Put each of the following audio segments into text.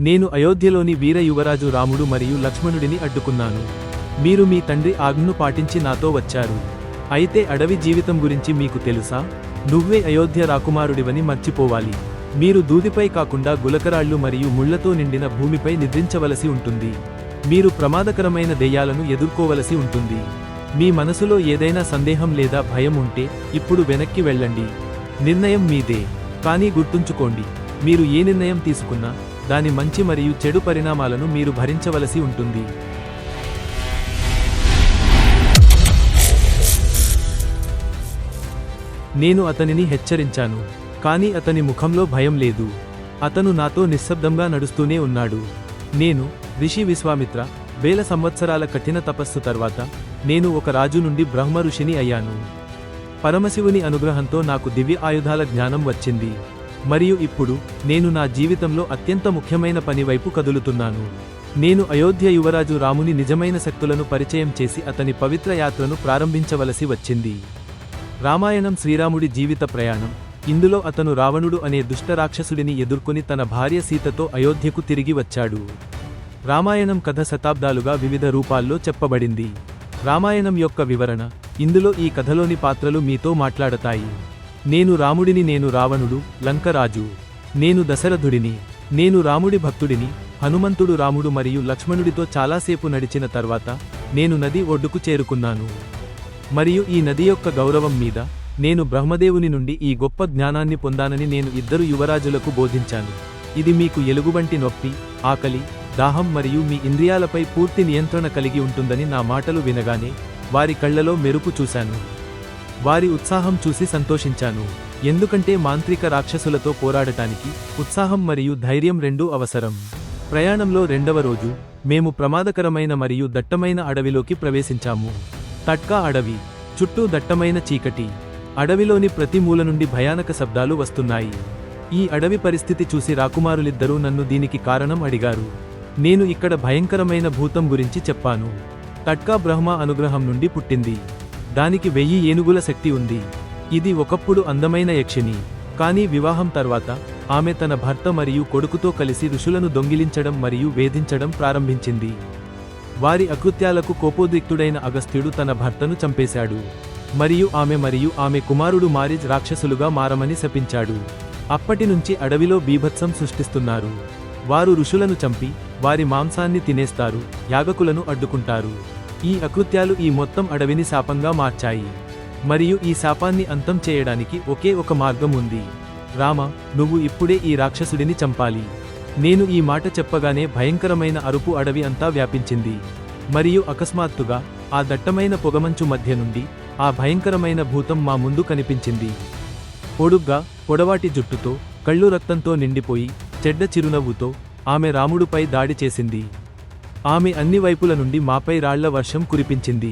నేను అయోధ్యలోని వీర యువరాజు రాముడు మరియు లక్ష్మణుడిని అడ్డుకున్నాను. మీరు మీ తండ్రి ఆజ్ఞను పాటించి నాతో వచ్చారు. అయితే అడవి జీవితం గురించి మీకు తెలుసా? నువ్వే అయోధ్య రాకుమారుడివని మర్చిపోవాలి. మీరు దూదిపై కాకుండా గులకరాళ్లు మరియు ముళ్లతో నిండిన భూమిపై నిద్రించవలసి ఉంటుంది. మీరు ప్రమాదకరమైన దెయ్యాలను ఎదుర్కోవలసి ఉంటుంది. మీ మనసులో ఏదైనా సందేహం లేదా భయం ఉంటే ఇప్పుడు వెనక్కి వెళ్ళండి. నిర్ణయం మీదే. కానీ గుర్తుంచుకోండి, మీరు ఏ నిర్ణయం తీసుకున్నా దాని మంచి మరియు చెడు పరిణామాలను మీరు భరించవలసి ఉంటుంది. నేను అతనిని హెచ్చరించాను, కానీ అతని ముఖంలో భయం లేదు. అతను నాతో నిశ్శబ్దంగా నడుస్తూనే ఉన్నాడు. నేను, రిషి విశ్వామిత్ర, వేల సంవత్సరాల కఠిన తపస్సు తర్వాత నేను ఒక రాజు నుండి బ్రహ్మ ఋషిని అయ్యాను. పరమశివుని అనుగ్రహంతో నాకు దివ్య ఆయుధాల జ్ఞానం వచ్చింది. మరియు ఇప్పుడు నేను నా జీవితంలో అత్యంత ముఖ్యమైన పని వైపు కదులుతున్నాను. నేను అయోధ్య యువరాజు రాముని నిజమైన శక్తులను పరిచయం చేసి అతని పవిత్ర యాత్రను ప్రారంభించవలసి వచ్చింది. రామాయణం శ్రీరాముడి జీవిత ప్రయాణం. ఇందులో అతను రావణుడు అనే దుష్టరాక్షసుడిని ఎదుర్కొని తన భార్య సీతతో అయోధ్యకు తిరిగి వచ్చాడు. రామాయణం కథ శతాబ్దాలుగా వివిధ రూపాల్లో చెప్పబడింది. రామాయణం యొక్క వివరణ. ఇందులో ఈ కథలోని పాత్రలు మీతో మాట్లాడతాయి. నేను రాముడిని, నేను రావణుడు, లంకరాజు. నేను దశరథుడిని. నేను రాముడి భక్తుడిని. హనుమంతుడు రాముడు మరియు లక్ష్మణుడితో చాలాసేపు నడిచిన తర్వాత నేను నది ఒడ్డుకు చేరుకున్నాను. మరియు ఈ నది యొక్క గౌరవం మీద నేను బ్రహ్మదేవుని నుండి ఈ గొప్ప జ్ఞానాన్ని పొందానని నేను ఇద్దరు యువరాజులకు బోధించాను. ఇది మీకు ఎలుగుబంటి నొప్పి, ఆకలి, దాహం మరియు మీ ఇంద్రియాలపై పూర్తి నియంత్రణ కలిగి ఉంటుందని నా మాటలు వినగానే వారి కళ్లలో మెరుపు చూశాను. వారి ఉత్సాహం చూసి సంతోషించాను. ఎందుకంటే మాంత్రిక రాక్షసులతో పోరాడటానికి ఉత్సాహం మరియు ధైర్యం రెండూ అవసరం. ప్రయాణంలో రెండవ రోజు మేము ప్రమాదకరమైన మరియు దట్టమైన అడవిలోకి ప్రవేశించాము. తట్కా అడవి. చుట్టూ దట్టమైన చీకటి. అడవిలోని ప్రతి మూల నుండి భయానక శబ్దాలు వస్తున్నాయి. ఈ అడవి పరిస్థితి చూసి రాకుమారులిద్దరూ నన్ను దీనికి కారణం అడిగారు. నేను ఇక్కడ భయంకరమైన భూతం గురించి చెప్పాను. తట్కా బ్రహ్మ అనుగ్రహం నుండి పుట్టింది. దానికి 1000 ఏనుగుల శక్తి ఉంది. ఇది ఒకప్పుడు అందమైన యక్షిని. కానీ వివాహం తర్వాత ఆమె తన భర్త మరియు కొడుకుతో కలిసి ఋషులను దొంగిలించడం మరియు వేధించడం ప్రారంభించింది. వారి అకృత్యాలకు కోపోద్రిక్తుడైన అగస్త్యుడు తన భర్తను చంపేశాడు. మరియు ఆమె కుమారుడు మారిజ్ రాక్షసులుగా మారమని శపించాడు. అప్పటినుంచి అడవిలో బీభత్సం సృష్టిస్తున్నారు. వారు ఋషులను చంపి వారి మాంసాన్ని తినేస్తారు, యాగకులను అడ్డుకుంటారు. ఈ అకృత్యాలు ఈ మొత్తం అడవిని శాపంగా మార్చాయి. మరియు ఈ శాపాన్ని అంతం చేయడానికి ఒకే ఒక మార్గం ఉంది. రామ, నువ్వు ఇప్పుడే ఈ రాక్షసుడిని చంపాలి. నేను ఈ మాట చెప్పగానే భయంకరమైన అరుపు అడవి అంతా వ్యాపించింది. మరియు అకస్మాత్తుగా ఆ దట్టమైన పొగమంచు మధ్య నుండి ఆ భయంకరమైన భూతం మా ముందు కనిపించింది. పొడుగ్గా, పొడవాటి జుట్టుతో, కళ్ళు రక్తంతో నిండిపోయి, చెడ్డ చిరునవ్వుతో ఆమె రాముడుపై దాడి చేసింది. ఆమె అన్ని వైపుల నుండి మాపై రాళ్ల వర్షం కురిపించింది.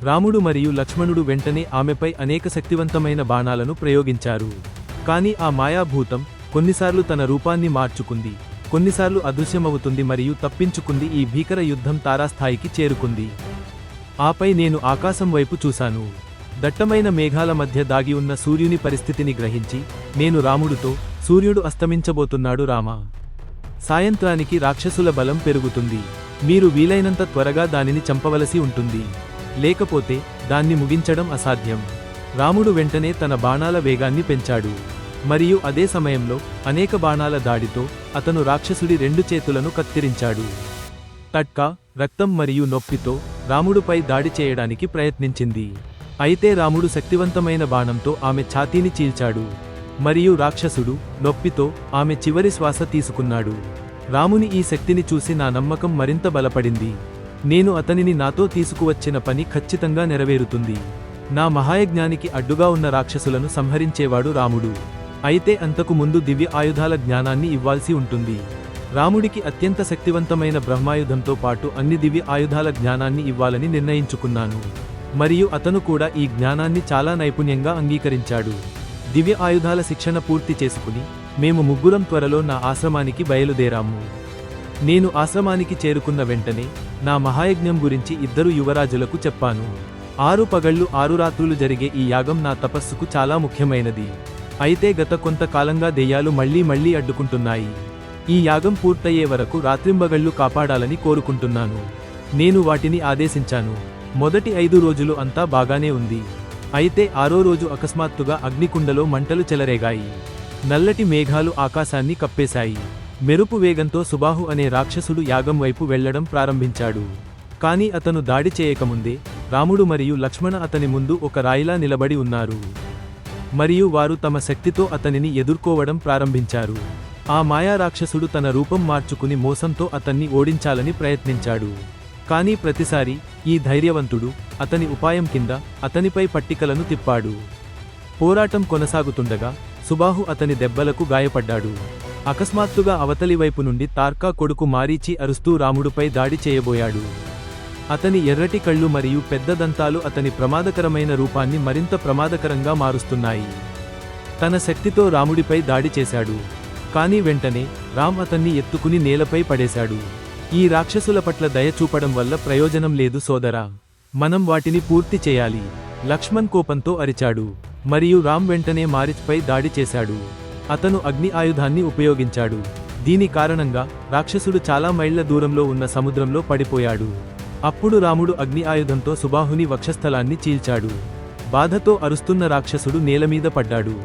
రాముడు మరియు లక్ష్మణుడు వెంటనే ఆమెపై అనేక శక్తివంతమైన బాణాలను ప్రయోగించారు. కానీ ఆ మాయాభూతం కొన్నిసార్లు తన రూపాన్ని మార్చుకుంది, కొన్నిసార్లు అదృశ్యమవుతుంది మరియు తప్పించుకుంది. ఈ భీకర యుద్ధం తారాస్థాయికి చేరుకుంది. ఆపై నేను ఆకాశం వైపు చూశాను. దట్టమైన మేఘాల మధ్య దాగి ఉన్న సూర్యుని పరిస్థితిని గ్రహించి నేను రాముడితో, సూర్యుడు అస్తమించబోతున్నాడు రామా. సాయంత్రానికి రాక్షసుల బలం పెరుగుతుంది. మీరు వీలైనంత త్వరగా దానిని చంపవలసి ఉంటుంది. లేకపోతే దాన్ని ముగించడం అసాధ్యం. రాముడు వెంటనే తన బాణాల వేగాన్ని పెంచాడు. మరియు అదే సమయంలో అనేక బాణాల దాడితో అతను రాక్షసుడి 2 చేతులను కత్తిరించాడు. తట్కా, రక్తం మరియు నొప్పితో రాముడుపై దాడి చేయడానికి ప్రయత్నించింది. అయితే రాముడు శక్తివంతమైన బాణంతో ఆమె ఛాతీని చీల్చాడు. మరియు రాక్షసుడు నొప్పితో ఆమె చివరి శ్వాస తీసుకున్నాడు. రాముని ఈ శక్తిని చూసి నా నమ్మకం మరింత బలపడింది. నేను అతనిని నాతో తీసుకువచ్చిన పని ఖచ్చితంగా నెరవేరుతుంది. నా మహాయజ్ఞానికి అడ్డుగా ఉన్న రాక్షసులను సంహరించేవాడు రాముడు. అయితే అంతకు ముందు దివ్య ఆయుధాల జ్ఞానాన్ని ఇవ్వాల్సి ఉంటుంది. రాముడికి అత్యంత శక్తివంతమైన బ్రహ్మాయుధంతో పాటు అన్ని దివ్య ఆయుధాల జ్ఞానాన్ని ఇవ్వాలని నిర్ణయించుకున్నాను. మరియు అతను కూడా ఈ జ్ఞానాన్ని చాలా నైపుణ్యంగా అంగీకరించాడు. దివ్య ఆయుధాల శిక్షణ పూర్తి చేసుకుని మేము ముగ్గురం త్వరలో నా ఆశ్రమానికి బయలుదేరాము. నేను ఆశ్రమానికి చేరుకున్న వెంటనే నా మహాయజ్ఞం గురించి ఇద్దరు యువరాజులకు చెప్పాను. 6 పగళ్ళు 6 రాత్రులు జరిగే ఈ యాగం నా తపస్సుకు చాలా ముఖ్యమైనది. అయితే గత కొంతకాలంగా దెయ్యాలు మళ్లీ అడ్డుకుంటున్నాయి. ఈ యాగం పూర్తయ్యే వరకు రాత్రింబగళ్ళు కాపాడాలని కోరుకుంటున్నాను. నేను వాటిని ఆదేశించాను. మొదటి 5 రోజులు అంతా బాగానే ఉంది. అయితే 6వ రోజు అకస్మాత్తుగా అగ్నికుండలో మంటలు చెలరేగాయి. నల్లటి మేఘాలు ఆకాశాన్ని కప్పేశాయి. మెరుపు వేగంతో సుబాహు అనే రాక్షసుడు యాగం వైపు వెళ్లడం ప్రారంభించాడు. కాని అతను దాడి చేయకముందే రాముడు మరియు లక్ష్మణ అతని ముందు ఒక రాయిలా నిలబడి ఉన్నారు. మరియు వారు తమ శక్తితో అతనిని ఎదుర్కోవడం ప్రారంభించారు. ఆ మాయా రాక్షసుడు తన రూపం మార్చుకుని మోసంతో అతన్ని ఓడించాలని ప్రయత్నించాడు. కానీ ప్రతిసారి ఈ ధైర్యవంతుడు అతని ఉపాయం కింద అతనిపై పట్టికలను తిప్పాడు. పోరాటం కొనసాగుతుండగా సుబాహు అతని దెబ్బలకు గాయపడ్డాడు. అకస్మాత్తుగా అవతలి వైపు నుండి తార్కా కొడుకు మారీచి అరుస్తూ రాముడుపై దాడి చేయబోయాడు. అతని ఎర్రటి కళ్ళు మరియు పెద్ద దంతాలు అతని ప్రమాదకరమైన రూపాన్ని మరింత ప్రమాదకరంగా మారుస్తున్నాయి. తన శక్తితో రాముడిపై దాడి చేశాడు. కానీ వెంటనే రామ్ అతన్ని ఎత్తుకుని నేలపై పడేశాడు. ఈ రాక్షసుల పట్ల దయ చూపడం వల్ల ప్రయోజనం లేదు సోదరా. మనం వాటిని పూర్తి చేయాలి. లక్ష్మణ్ కోపంతో అరిచాడు. మరియు రామ్ వెంటనే మారీచ్పై దాడి చేశాడు. అతను అగ్ని ఆయుధాన్ని ఉపయోగించాడు. దీని కారణంగా రాక్షసుడు చాలా మైళ్ల దూరంలో ఉన్న సముద్రంలో పడిపోయాడు. అప్పుడు రాముడు అగ్ని ఆయుధంతో సుబాహుని వక్షస్థలాన్ని చీల్చాడు. బాధతో అరుస్తున్న రాక్షసుడు నేలమీద పడ్డాడు.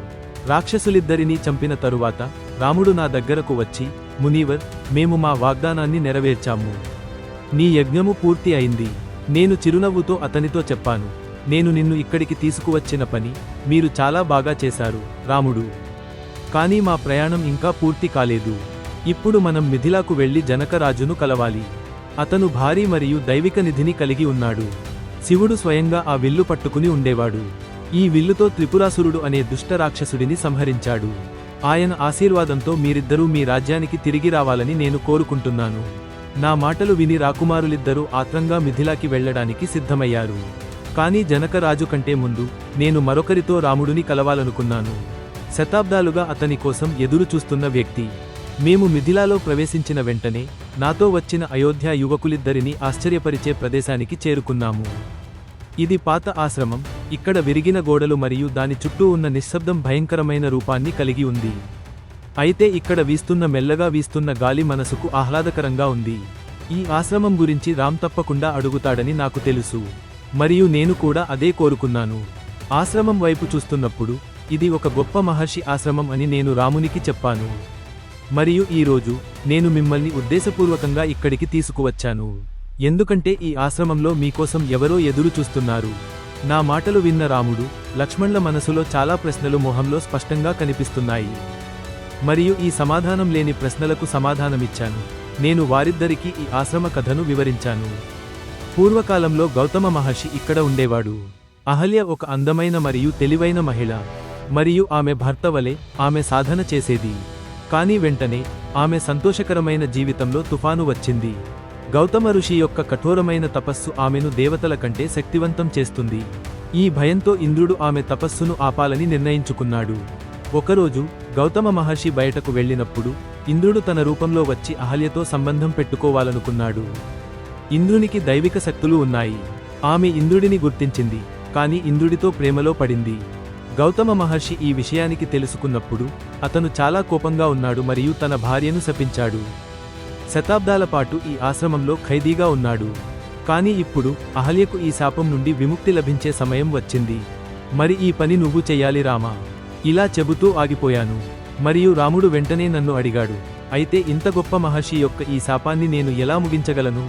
రాక్షసులిద్దరినీ చంపిన తరువాత రాముడు నా దగ్గరకు వచ్చి, మునీవర్, మేము మా వాగ్దానాన్ని నెరవేర్చాము. నీ యజ్ఞము పూర్తి అయింది. నేను చిరునవ్వుతో అతనితో చెప్పాను, నేను నిన్ను ఇక్కడికి తీసుకువచ్చిన పని మీరు చాలా బాగా చేశారు రాముడు. కానీ మా ప్రయాణం ఇంకా పూర్తి కాలేదు. ఇప్పుడు మనం మిథిలాకు వెళ్లి జనకరాజును కలవాలి. అతను భారీ మరియు దైవిక నిధిని కలిగి ఉన్నాడు. శివుడు స్వయంగా ఆ విల్లు పట్టుకుని ఉండేవాడు. ఈ విల్లుతో త్రిపురాసురుడు అనే దుష్ట రాక్షసుడిని సంహరించాడు. ఆయన ఆశీర్వాదంతో మీరిద్దరూ మీ రాజ్యానికి తిరిగి రావాలని నేను కోరుకుంటున్నాను. నా మాటలు విని రాకుమారులిద్దరూ ఆత్రంగా మిథిలాకి వెళ్లడానికి సిద్ధమయ్యారు. కానీ జనకరాజు కంటే ముందు నేను మరొకరితో రాముడిని కలవాలనుకున్నాను. శతాబ్దాలుగా అతని కోసం ఎదురు చూస్తున్న వ్యక్తి. మేము మిథిలాలో ప్రవేశించిన వెంటనే నాతో వచ్చిన అయోధ్య యువకులిద్దరినీ ఆశ్చర్యపరిచే ప్రదేశానికి చేరుకున్నాము. ఇది పాత ఆశ్రమం. ఇక్కడ విరిగిన గోడలు మరియు దాని చుట్టూ ఉన్న నిశ్శబ్దం భయంకరమైన రూపాన్ని కలిగి ఉంది. అయితే ఇక్కడ మెల్లగా వీస్తున్న గాలి మనసుకు ఆహ్లాదకరంగా ఉంది. ఈ ఆశ్రమం గురించి రామ్ తప్పకుండా అడుగుతాడని నాకు తెలుసు. మరియు నేను కూడా అదే కోరుకున్నాను. ఆశ్రమం వైపు చూస్తున్నప్పుడు ఇది ఒక గొప్ప మహర్షి ఆశ్రమం అని నేను రామునికి చెప్పాను. మరియు ఈరోజు నేను మిమ్మల్ని ఉద్దేశపూర్వకంగా ఇక్కడికి తీసుకువచ్చాను. ఎందుకంటే ఈ ఆశ్రమంలో మీకోసం ఎవరో ఎదురు చూస్తున్నారు. నా మాటలు విన్న రాముడు, లక్ష్మణ్ల మనసులో చాలా ప్రశ్నలు మొహంలో స్పష్టంగా కనిపిస్తున్నాయి. మరియు ఈ సమాధానం లేని ప్రశ్నలకు సమాధానమిచ్చాను. నేను వారిద్దరికీ ఈ ఆశ్రమ కథను వివరించాను. పూర్వకాలంలో గౌతమ మహర్షి ఇక్కడ ఉండేవాడు. అహల్య ఒక అందమైన మరియు తెలివైన మహిళ. మరియు ఆమె భర్త వలె ఆమె సాధన చేసేది. కానీ వెంటనే ఆమె సంతోషకరమైన జీవితంలో తుఫాను వచ్చింది. గౌతమ ఋషి యొక్క కఠోరమైన తపస్సు ఆమెను దేవతల కంటే శక్తివంతం చేస్తుంది. ఈ భయంతో ఇంద్రుడు ఆమె తపస్సును ఆపాలని నిర్ణయించుకున్నాడు. ఒకరోజు గౌతమ మహర్షి బయటకు వెళ్ళినప్పుడు ఇంద్రుడు తన రూపంలో వచ్చి అహల్యతో సంబంధం పెట్టుకోవాలనుకున్నాడు. ఇంద్రునికి దైవిక శక్తులు ఉన్నాయి. ఆమె ఇంద్రుడిని గుర్తించింది, కాని ఇంద్రుడితో ప్రేమలో పడింది. గౌతమ మహర్షి ఈ విషయానికి తెలుసుకున్నప్పుడు అతను చాలా కోపంగా ఉన్నాడు మరియు తన భార్యను శపించాడు. శతాబ్దాల పాటు ఈ ఆశ్రమంలో ఖైదీగా ఉన్నాడు. కానీ ఇప్పుడు అహల్యకు ఈ శాపం నుండి విముక్తి లభించే సమయం వచ్చింది. మరి ఈ పని నువ్వు చెయ్యాలి రామా. ఇలా చెబుతూ ఆగిపోయాను. మరియు రాముడు వెంటనే నన్ను అడిగాడు, అయితే ఇంత గొప్ప మహర్షి యొక్క ఈ శాపాన్ని నేను ఎలా ముగించగలను?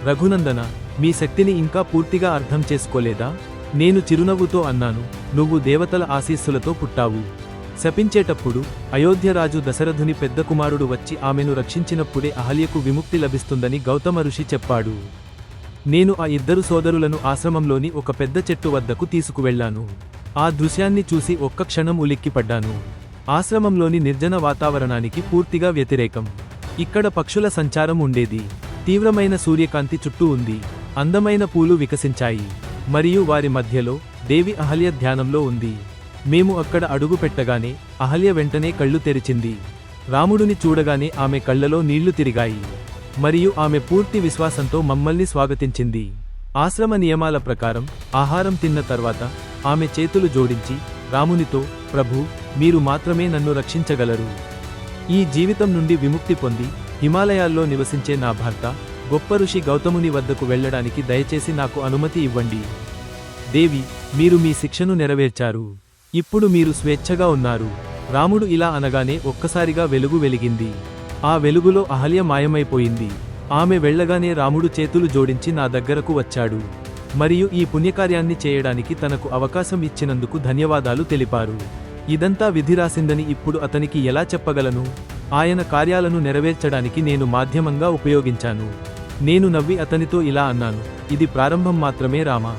రఘునందన, మీ శక్తిని ఇంకా పూర్తిగా అర్థం చేసుకోలేదా? నేను చిరునవ్వుతో అన్నాను, నువ్వు దేవతల ఆశీస్సులతో పుట్టావు. శపించేటప్పుడు అయోధ్యరాజు దశరథుని పెద్ద కుమారుడు వచ్చి ఆమెను రక్షించినప్పుడే అహల్యకు విముక్తి లభిస్తుందని గౌతమ ఋషి చెప్పాడు. నేను ఆ ఇద్దరు సోదరులను ఆశ్రమంలోని ఒక పెద్ద చెట్టు వద్దకు తీసుకువెళ్లాను. ఆ దృశ్యాన్ని చూసి ఒక్క క్షణం ఉలిక్కిపడ్డాను. ఆశ్రమంలోని నిర్జన వాతావరణానికి పూర్తిగా వ్యతిరేకం. ఇక్కడ పక్షుల సంచారం ఉండేది. తీవ్రమైన సూర్యకాంతి చుట్టూ ఉంది. అందమైన పూలు వికసించాయి. మరియు వారి మధ్యలో దేవి అహల్య ధ్యానంలో ఉంది. మేము అక్కడ అడుగు పెట్టగానే అహల్య వెంటనే కళ్ళు తెరిచింది. రాముడిని చూడగానే ఆమె కళ్ళలో నీళ్లు తిరిగాయి. మరియు ఆమె పూర్తి విశ్వాసంతో మమ్మల్ని స్వాగతించింది. ఆశ్రమ నియమాల ప్రకారం ఆహారం తిన్న తర్వాత ఆమె చేతులు జోడించి రామునితో, ప్రభూ, మీరు మాత్రమే నన్ను రక్షించగలరు. ఈ జీవితం నుండి విముక్తి పొంది హిమాలయాల్లో నివసించే నా భర్త గొప్ప ఋషి గౌతముని వద్దకు వెళ్ళడానికి దయచేసి నాకు అనుమతి ఇవ్వండి. దేవి, మీరు మీ శిక్షను నెరవేర్చారు. ఇప్పుడు మీరు స్వేచ్ఛగా ఉన్నారు. రాముడు ఇలా అనగానే ఒక్కసారిగా వెలుగు వెలిగింది. ఆ వెలుగులో అహల్య మాయమైపోయింది. ఆమె వెళ్ళగానే రాముడు చేతులు జోడించి నా దగ్గరకు వచ్చాడు. మరియు ఈ పుణ్యకార్యాన్ని చేయడానికి తనకు అవకాశం ఇచ్చినందుకు ధన్యవాదాలు తెలిపారు. ఇదంతా విధి రాసిందని ఇప్పుడు అతనికి ఎలా చెప్పగలను? ఆయన కార్యాలను నెరవేర్చడానికి నేను మాధ్యమంగా ఉపయోగించాను. నేను నవ్వి అతనితో ఇలా అన్నాను, ఇది ప్రారంభం మాత్రమే రామా.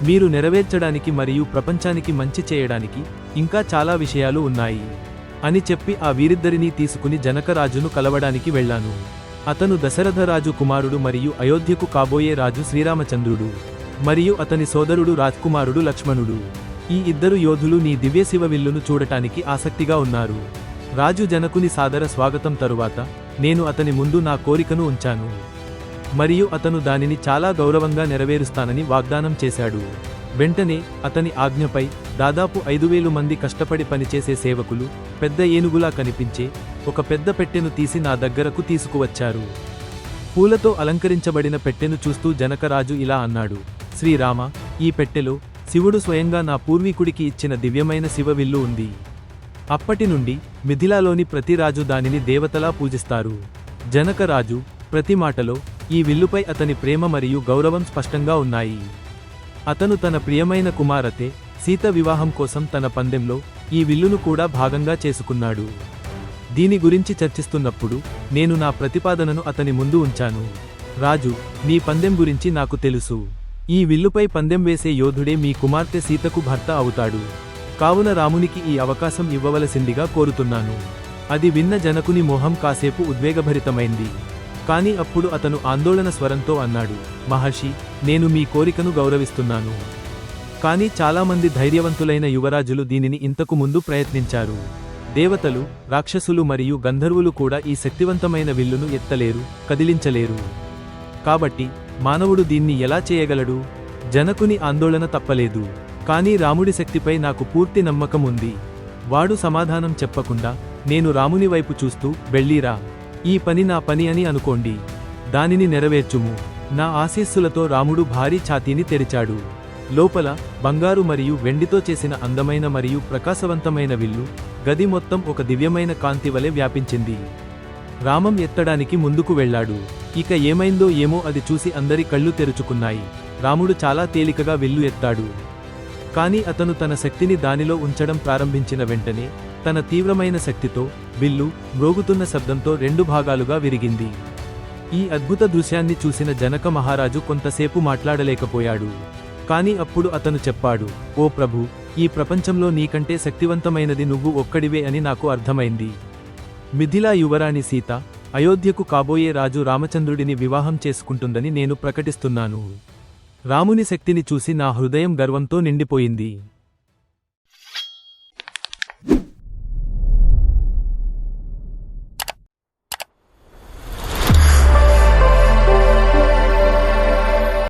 మీరు నెరవేర్చడానికి మరియు ప్రపంచానికి మంచి చేయడానికి ఇంకా చాలా విషయాలు ఉన్నాయి అని చెప్పి ఆ వీరిద్దరినీ తీసుకుని జనకరాజును కలవడానికి వెళ్ళాను. అతను దశరథరాజు కుమారుడు మరియు అయోధ్యకు కాబోయే రాజు శ్రీరామచంద్రుడు మరియు అతని సోదరుడు రాజ్కుమారుడు లక్ష్మణుడు. ఈ ఇద్దరు యోధులు నీ దివ్యశివ విల్లును చూడటానికి ఆసక్తిగా ఉన్నారు. రాజు జనకుని సాదర స్వాగతం తరువాత నేను అతని ముందు నా కోరికను ఉంచాను మరియు అతను దానిని చాలా గౌరవంగా నెరవేరుస్తానని వాగ్దానం చేశాడు. వెంటనే అతని ఆజ్ఞపై దాదాపు 5000 మంది కష్టపడి పనిచేసే సేవకులు పెద్ద ఏనుగులా కనిపించే ఒక పెద్ద పెట్టెను తీసి నా దగ్గరకు తీసుకువచ్చారు. పూలతో అలంకరించబడిన పెట్టెను చూస్తూ జనకరాజు ఇలా అన్నాడు, శ్రీరామ, ఈ పెట్టెలో శివుడు స్వయంగా నా పూర్వీకుడికి ఇచ్చిన దివ్యమైన శివ విల్లు ఉంది. అప్పటి నుండి మిథిలాలోని ప్రతి రాజు దానిని దేవతలా పూజిస్తారు. జనకరాజు ప్రతి మాటలో ఈ విల్లుపై అతని ప్రేమ మరియు గౌరవం స్పష్టంగా ఉన్నాయి. అతను తన ప్రియమైన కుమారతే సీత వివాహం కోసం తన పందెంలో ఈ విల్లును కూడా భాగంగా చేసుకున్నాడు. దీని గురించి చర్చిస్తున్నప్పుడు నేను నా ప్రతిపాదనను అతని ముందు ఉంచాను. రాజు, నీ పందెం గురించి నాకు తెలుసు. ఈ విల్లుపై పందెం వేసే యోధుడే మీ కుమార్తె సీతకు భర్త అవుతాడు. కావున రామునికి ఈ అవకాశం ఇవ్వవలసిందిగా కోరుతున్నాను. అది విన్న జనకుని మొహం కాసేపు ఉద్వేగభరితమైంది. కాని అప్పుడు అతను ఆందోళన స్వరంతో అన్నాడు, మహర్షి, నేను మీ కోరికను గౌరవిస్తున్నాను. కానీ చాలామంది ధైర్యవంతులైన యువరాజులు దీనిని ఇంతకు ముందు ప్రయత్నించారు. దేవతలు, రాక్షసులు మరియు గంధర్వులు కూడా ఈ శక్తివంతమైన విల్లును ఎత్తలేరు, కదిలించలేరు. కాబట్టి మానవుడు దీన్ని ఎలా చేయగలడు? జనకుని ఆందోళన తప్పలేదు. కానీ రాముడి శక్తిపై నాకు పూర్తి నమ్మకం ఉంది. వాడు సమాధానం చెప్పకుండా నేను రాముని వైపు చూస్తూ, వెళ్ళిరా, ఈ పని నా పని అని అనుకోండి, దానిని నెరవేర్చుము. నా ఆశీస్సులతో రాముడు భారీ ఛాతీని తెరిచాడు. లోపల బంగారు మరియు వెండితో చేసిన అందమైన మరియు ప్రకాశవంతమైన విల్లు గది మొత్తం ఒక దివ్యమైన కాంతి వలె వ్యాపించింది. రామం ఎత్తడానికి ముందుకు వెళ్ళాడు. ఇక ఏమైందో ఏమో అది చూసి అందరి కళ్ళు తెరుచుకున్నాయి. రాముడు చాలా తేలికగా విల్లు ఎత్తాడు. కానీ అతను తన శక్తిని దానిలో ఉంచడం ప్రారంభించిన వెంటనే తన తీవ్రమైన శక్తితో విల్లు మ్రోగుతున్న శబ్దంతో 2 భాగాలుగా విరిగింది. ఈ అద్భుత దృశ్యాన్ని చూసిన జనక మహారాజు కొంతసేపు మాట్లాడలేకపోయాడు. కాని అప్పుడు అతను చెప్పాడు, ఓ ప్రభు, ఈ ప్రపంచంలో నీకంటే శక్తివంతమైనది నువ్వు ఒక్కడివే అని నాకు అర్థమైంది. మిథిలా యువరాణి సీత అయోధ్యకు కాబోయే రాజు రామచంద్రుడిని వివాహం చేసుకుంటుందని నేను ప్రకటిస్తున్నాను. రాముని శక్తిని చూసి నా హృదయం గర్వంతో నిండిపోయింది.